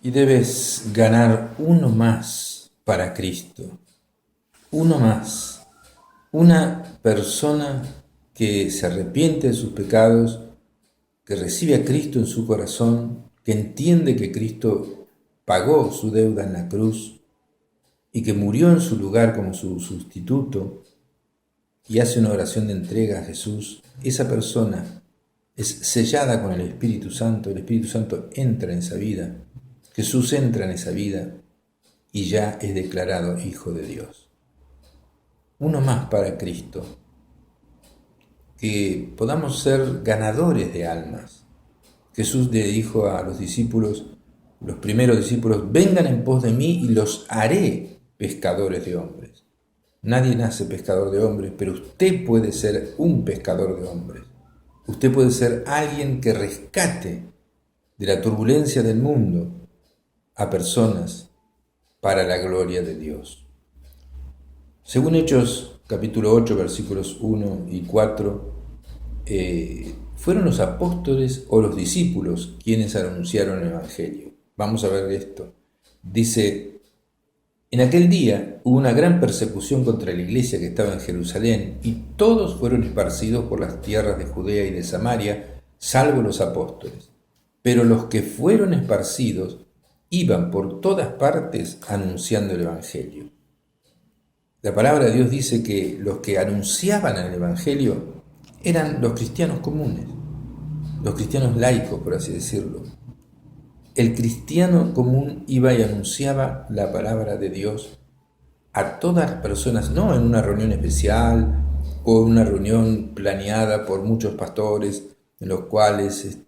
y debes ganar uno más para Cristo, uno más, una persona que se arrepiente de sus pecados, que recibe a Cristo en su corazón, que entiende que Cristo pagó su deuda en la cruz y que murió en su lugar como su sustituto y hace una oración de entrega a Jesús. Esa persona es sellada con el Espíritu Santo entra en esa vida, Jesús entra en esa vida y ya es declarado Hijo de Dios. Uno más para Cristo, que podamos ser ganadores de almas. Jesús le dijo a los discípulos, los primeros discípulos, vengan en pos de mí y los haré pescadores de hombres. Nadie nace pescador de hombres, pero usted puede ser un pescador de hombres. Usted puede ser alguien que rescate de la turbulencia del mundo a personas para la gloria de Dios. Según Hechos capítulo 8, versículos 1 y 4, fueron los apóstoles o los discípulos quienes anunciaron el Evangelio. Vamos a ver esto. Dice, en aquel día hubo una gran persecución contra la iglesia que estaba en Jerusalén y todos fueron esparcidos por las tierras de Judea y de Samaria, salvo los apóstoles. Pero los que fueron esparcidos iban por todas partes anunciando el Evangelio. La palabra de Dios dice que los que anunciaban el Evangelio eran los cristianos comunes, los cristianos laicos, por así decirlo. El cristiano común iba y anunciaba la palabra de Dios a todas las personas, no en una reunión especial o en una reunión planeada por muchos pastores en los cuales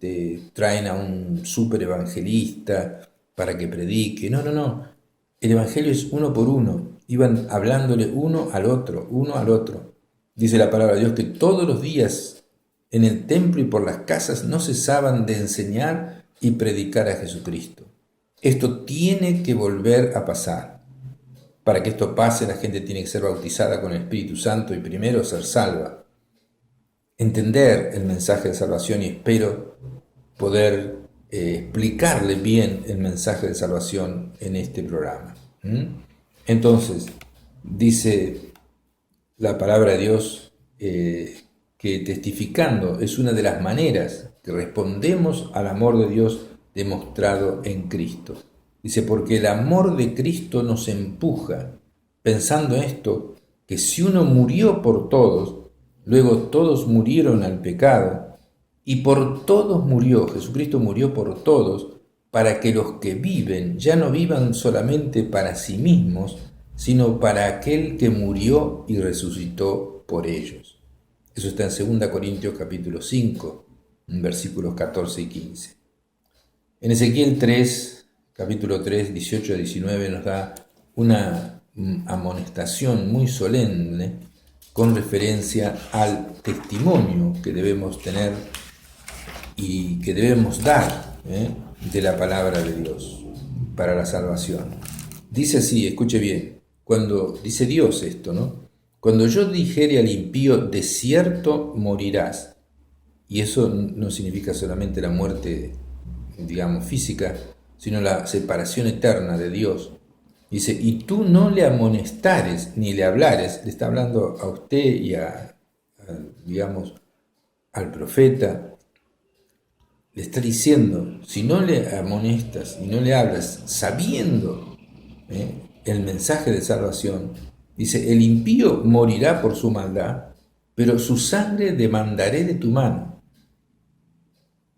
traen a un super evangelista para que predique. No. El evangelio es uno por uno. Iban hablándole uno al otro. Dice la palabra de Dios que todos los días en el templo y por las casas no cesaban de enseñar y predicar a Jesucristo. Esto tiene que volver a pasar. Para que esto pase, la gente tiene que ser bautizada con el Espíritu Santo y primero ser salva. Entender el mensaje de salvación y espero poder explicarle bien el mensaje de salvación en este programa. Entonces, dice la palabra de Dios que testificando es una de las maneras que respondemos al amor de Dios demostrado en Cristo. Dice, porque el amor de Cristo nos empuja, pensando esto, que si uno murió por todos, luego todos murieron al pecado, y por todos murió, Jesucristo murió por todos, para que los que viven ya no vivan solamente para sí mismos, sino para aquel que murió y resucitó por ellos. Eso está en 2 Corintios capítulo 5, versículos 14 y 15. En Ezequiel 3, capítulo 3, 18 a 19 nos da una amonestación muy solemne con referencia al testimonio que debemos tener y que debemos dar de la palabra de Dios para la salvación. Dice así, escuche bien, cuando dice Dios esto, ¿no? Cuando yo dijere al impío, de cierto morirás, y eso no significa solamente la muerte, digamos, física, sino la separación eterna de Dios. Dice, y tú no le amonestares ni le hablares, le está hablando a usted y digamos, al profeta, le está diciendo, si no le amonestas y no le hablas sabiendo el mensaje de salvación, dice, el impío morirá por su maldad, pero su sangre demandaré de tu mano.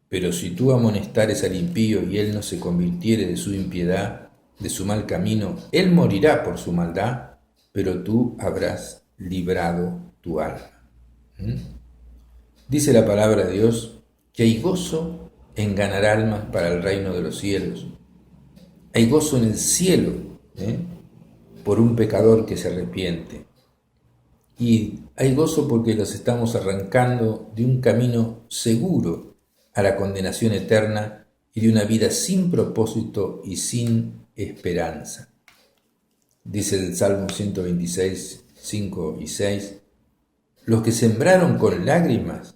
Pero si tú amonestares al impío y él no se convirtiere de su impiedad, de su mal camino, él morirá por su maldad, pero tú habrás librado tu alma. Dice la palabra de Dios que hay gozo en ganar almas para el reino de los cielos. Hay gozo en el cielo por un pecador que se arrepiente. Y hay gozo porque los estamos arrancando de un camino seguro a la condenación eterna y de una vida sin propósito y sin esperanza. Dice el Salmo 126, 5 y 6, los que sembraron con lágrimas,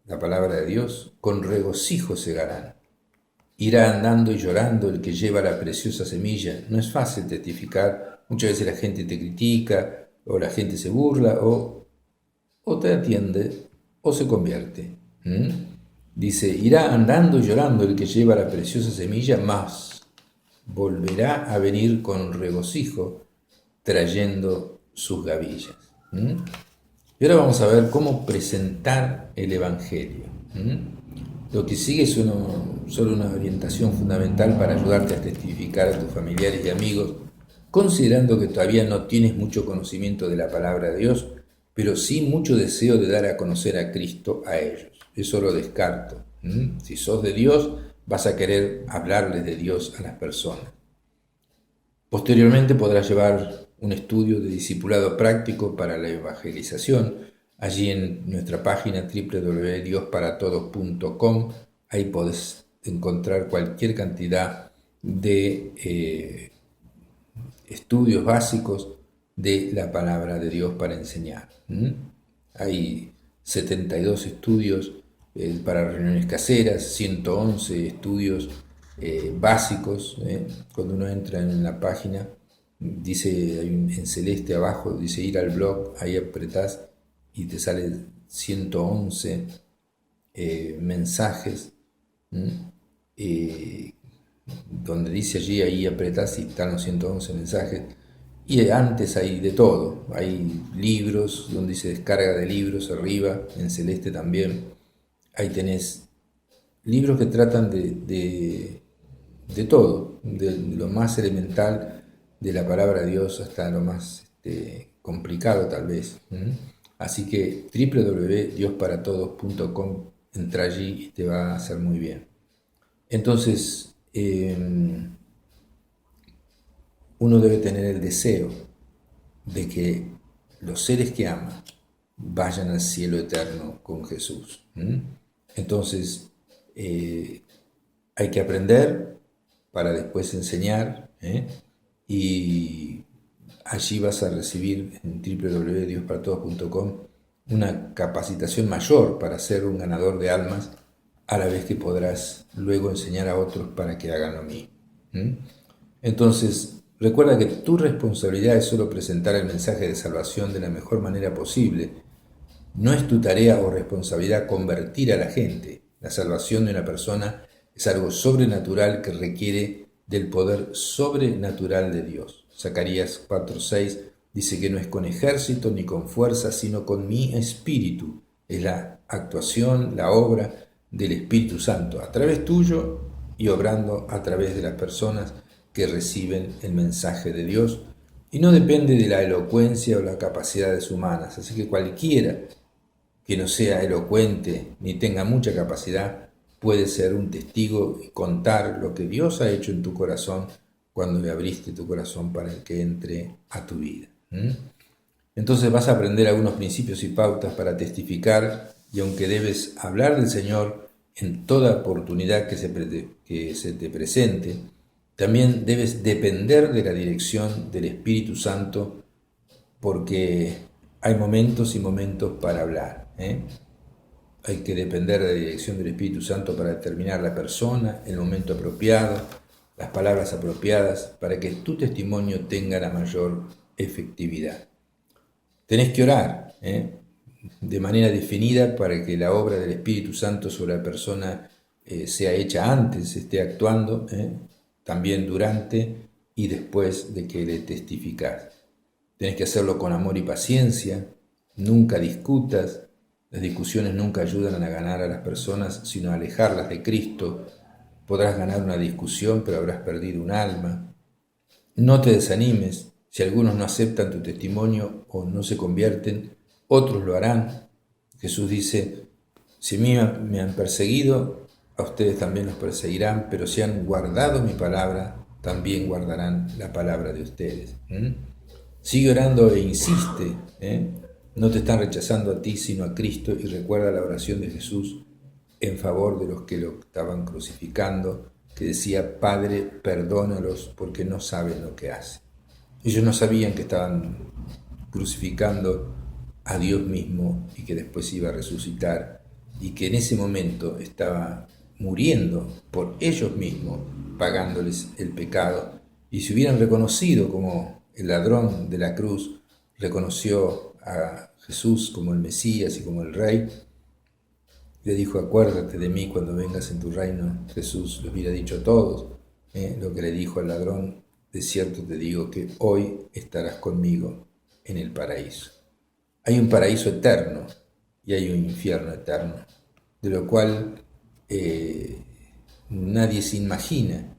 la palabra de Dios, con regocijo segarán. Irá andando y llorando el que lleva la preciosa semilla. No es fácil testificar. Muchas veces la gente te critica, o la gente se burla, o te atiende, o se convierte. Dice, irá andando y llorando el que lleva la preciosa semilla, mas volverá a venir con regocijo, trayendo sus gavillas. Y ahora vamos a ver cómo presentar el Evangelio. Lo que sigue es solo una orientación fundamental para ayudarte a testificar a tus familiares y amigos, considerando que todavía no tienes mucho conocimiento de la palabra de Dios, pero sí mucho deseo de dar a conocer a Cristo a ellos. Eso lo descarto. Si sos de Dios, vas a querer hablarles de Dios a las personas. Posteriormente podrás llevar un estudio de discipulado práctico para la evangelización. Allí en nuestra página www.diosparatodos.com, ahí podés encontrar cualquier cantidad de estudios básicos de la palabra de Dios para enseñar. Hay 72 estudios para reuniones caseras, 111 estudios básicos. Cuando uno entra en la página, dice en celeste abajo, dice ir al blog, ahí apretás y te salen 111 mensajes, donde dice allí, ahí apretás y están los 111 mensajes. Y antes hay de todo, hay libros, donde dice descarga de libros arriba, en celeste también. Ahí tenés libros que tratan de todo, de lo más elemental de la palabra de Dios hasta lo más complicado tal vez. Así que www.diosparatodos.com, entra allí y te va a hacer muy bien. Entonces, uno debe tener el deseo de que los seres que ama vayan al cielo eterno con Jesús. Entonces, hay que aprender para después enseñar, y allí vas a recibir en www.diosparatodos.com una capacitación mayor para ser un ganador de almas, a la vez que podrás luego enseñar a otros para que hagan lo mismo. Entonces, recuerda que tu responsabilidad es solo presentar el mensaje de salvación de la mejor manera posible. No es tu tarea o responsabilidad convertir a la gente. La salvación de una persona es algo sobrenatural que requiere del poder sobrenatural de Dios. Zacarías 4:6 dice que no es con ejército ni con fuerza, sino con mi espíritu. Es la actuación, la obra del Espíritu Santo a través tuyo y obrando a través de las personas que reciben el mensaje de Dios, y no depende de la elocuencia o las capacidades humanas. Así que cualquiera que no sea elocuente ni tenga mucha capacidad puede ser un testigo y contar lo que Dios ha hecho en tu corazón cuando le abriste tu corazón para que entre a tu vida. Entonces vas a aprender algunos principios y pautas para testificar, y aunque debes hablar del Señor en toda oportunidad que se te presente, también debes depender de la dirección del Espíritu Santo, porque hay momentos y momentos para hablar. Hay que depender de la dirección del Espíritu Santo para determinar la persona, el momento apropiado, las palabras apropiadas, para que tu testimonio tenga la mayor efectividad. Tenés que orar de manera definida para que la obra del Espíritu Santo sobre la persona sea hecha antes, esté actuando, también durante y después de que le testificás. Tenés que hacerlo con amor y paciencia, nunca discutas. Las discusiones nunca ayudan a ganar a las personas, sino a alejarlas de Cristo. Podrás ganar una discusión, pero habrás perdido un alma. No te desanimes. Si algunos no aceptan tu testimonio o no se convierten, otros lo harán. Jesús dice, si a mí me han perseguido, a ustedes también los perseguirán, pero si han guardado mi palabra, también guardarán la palabra de ustedes. Sigue orando e insiste. No te están rechazando a ti, sino a Cristo, y recuerda la oración de Jesús en favor de los que lo estaban crucificando, que decía, Padre, perdónalos porque no saben lo que hacen. Ellos no sabían que estaban crucificando a Dios mismo y que después iba a resucitar, y que en ese momento estaba muriendo por ellos mismos, pagándoles el pecado. Y si hubieran reconocido, como el ladrón de la cruz reconoció a Jesús como el Mesías y como el Rey, le dijo: acuérdate de mí cuando vengas en tu reino. Jesús les hubiera dicho a todos lo que le dijo al ladrón: de cierto te digo que hoy estarás conmigo en el paraíso. Hay un paraíso eterno y hay un infierno eterno, de lo cual nadie se imagina,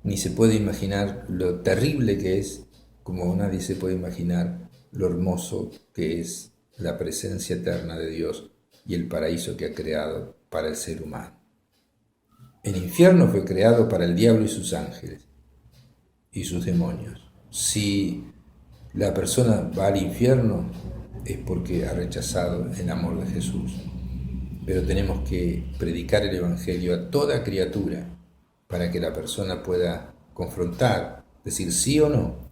ni se puede imaginar lo terrible que es, como nadie se puede imaginar lo hermoso que es la presencia eterna de Dios y el paraíso que ha creado para el ser humano. El infierno fue creado para el diablo y sus ángeles y sus demonios. Si la persona va al infierno es porque ha rechazado el amor de Jesús. Pero tenemos que predicar el Evangelio a toda criatura para que la persona pueda confrontar, decir sí o no,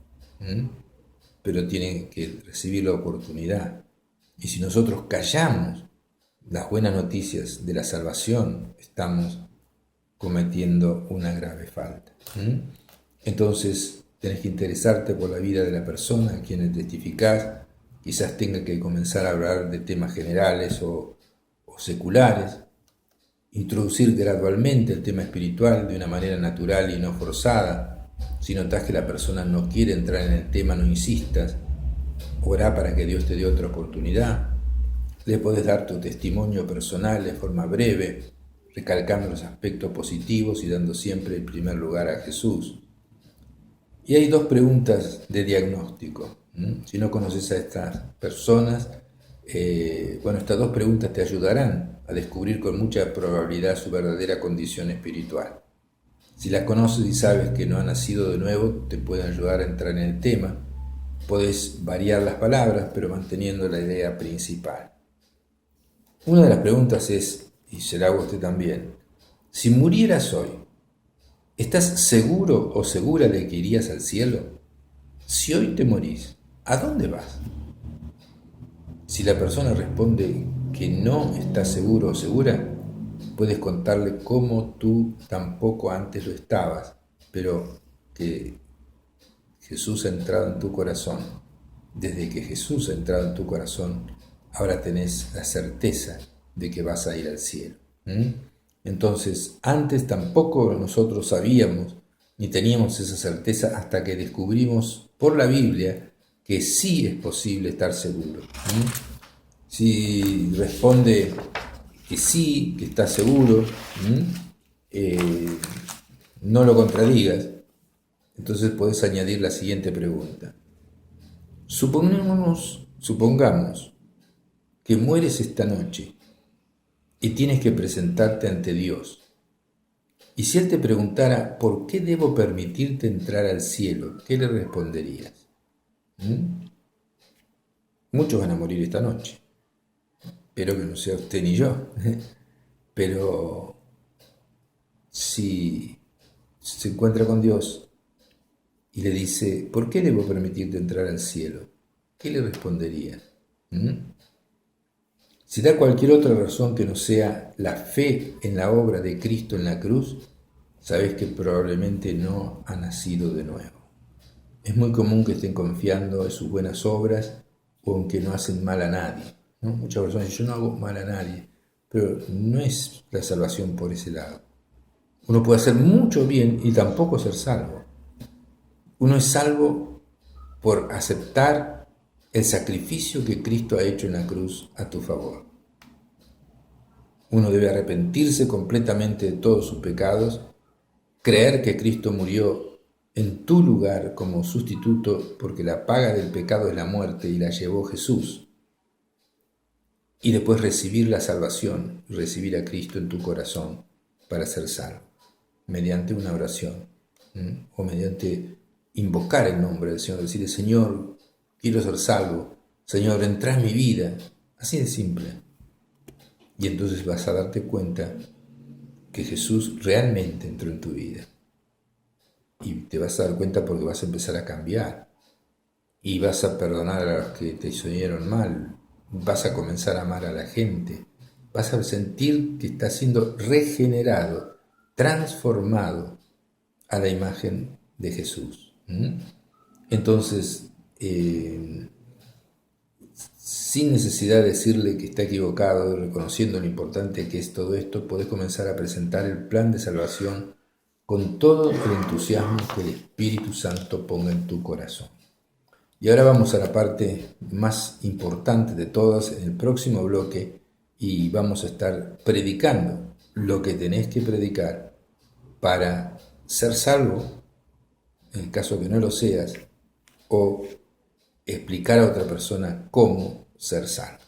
pero tiene que recibir la oportunidad. Y si nosotros callamos las buenas noticias de la salvación, estamos cometiendo una grave falta. Entonces tenés que interesarte por la vida de la persona a quien testificás. Quizás tenga que comenzar a hablar de temas generales o seculares, introducir gradualmente el tema espiritual de una manera natural y no forzada. Si notas que la persona no quiere entrar en el tema, no insistas. Orá para que Dios te dé otra oportunidad. Le podés dar tu testimonio personal de forma breve, recalcando los aspectos positivos y dando siempre el primer lugar a Jesús. Y hay dos preguntas de diagnóstico. Si no conoces a estas personas, estas dos preguntas te ayudarán a descubrir con mucha probabilidad su verdadera condición espiritual. Si las conoces y sabes que no ha nacido de nuevo, te pueden ayudar a entrar en el tema. Podés variar las palabras, pero manteniendo la idea principal. Una de las preguntas es, y se la hago a usted también: si murieras hoy, ¿estás seguro o segura de que irías al cielo? Si hoy te morís, ¿a dónde vas? Si la persona responde que no está seguro o segura, puedes contarle cómo tú tampoco antes lo estabas, pero que Jesús ha entrado en tu corazón. Desde que Jesús ha entrado en tu corazón, ahora tenés la certeza de que vas a ir al cielo. Entonces, antes tampoco nosotros sabíamos ni teníamos esa certeza hasta que descubrimos por la Biblia que sí es posible estar seguro. Si responde que sí, que está seguro, no lo contradigas. Entonces podés añadir la siguiente pregunta: supongamos que mueres esta noche y tienes que presentarte ante Dios. Y si Él te preguntara ¿por qué debo permitirte entrar al cielo?, ¿qué le responderías? Muchos van a morir esta noche. Espero que no sea usted ni yo. Pero si se encuentra con Dios y le dice ¿por qué debo permitirte entrar al cielo?, ¿qué le responderías? Si da cualquier otra razón que no sea la fe en la obra de Cristo en la cruz, sabes que probablemente no ha nacido de nuevo. Es muy común que estén confiando en sus buenas obras o en que no hacen mal a nadie, ¿no? Muchas personas dicen: yo no hago mal a nadie, pero no es la salvación por ese lado. Uno puede hacer mucho bien y tampoco ser salvo. Uno es salvo por aceptar el sacrificio que Cristo ha hecho en la cruz a tu favor. Uno debe arrepentirse completamente de todos sus pecados, creer que Cristo murió en tu lugar como sustituto porque la paga del pecado es la muerte y la llevó Jesús, y después recibir la salvación, recibir a Cristo en tu corazón para ser salvo, mediante una oración, o mediante invocar el nombre del Señor, decirle: Señor, quiero ser salvo, Señor, entra en mi vida, así de simple. Y entonces vas a darte cuenta que Jesús realmente entró en tu vida. Y te vas a dar cuenta porque vas a empezar a cambiar. Y vas a perdonar a los que te hicieron mal. Vas a comenzar a amar a la gente. vas a sentir que estás siendo regenerado, transformado a la imagen de Jesús. Entonces, sin necesidad de decirle que está equivocado y reconociendo lo importante que es todo esto, podés comenzar a presentar el plan de salvación con todo el entusiasmo que el Espíritu Santo ponga en tu corazón. Y ahora vamos a la parte más importante de todas en el próximo bloque y vamos a estar predicando lo que tenés que predicar para ser salvo, en el caso que no lo seas, o explicar a otra persona cómo ser salvo.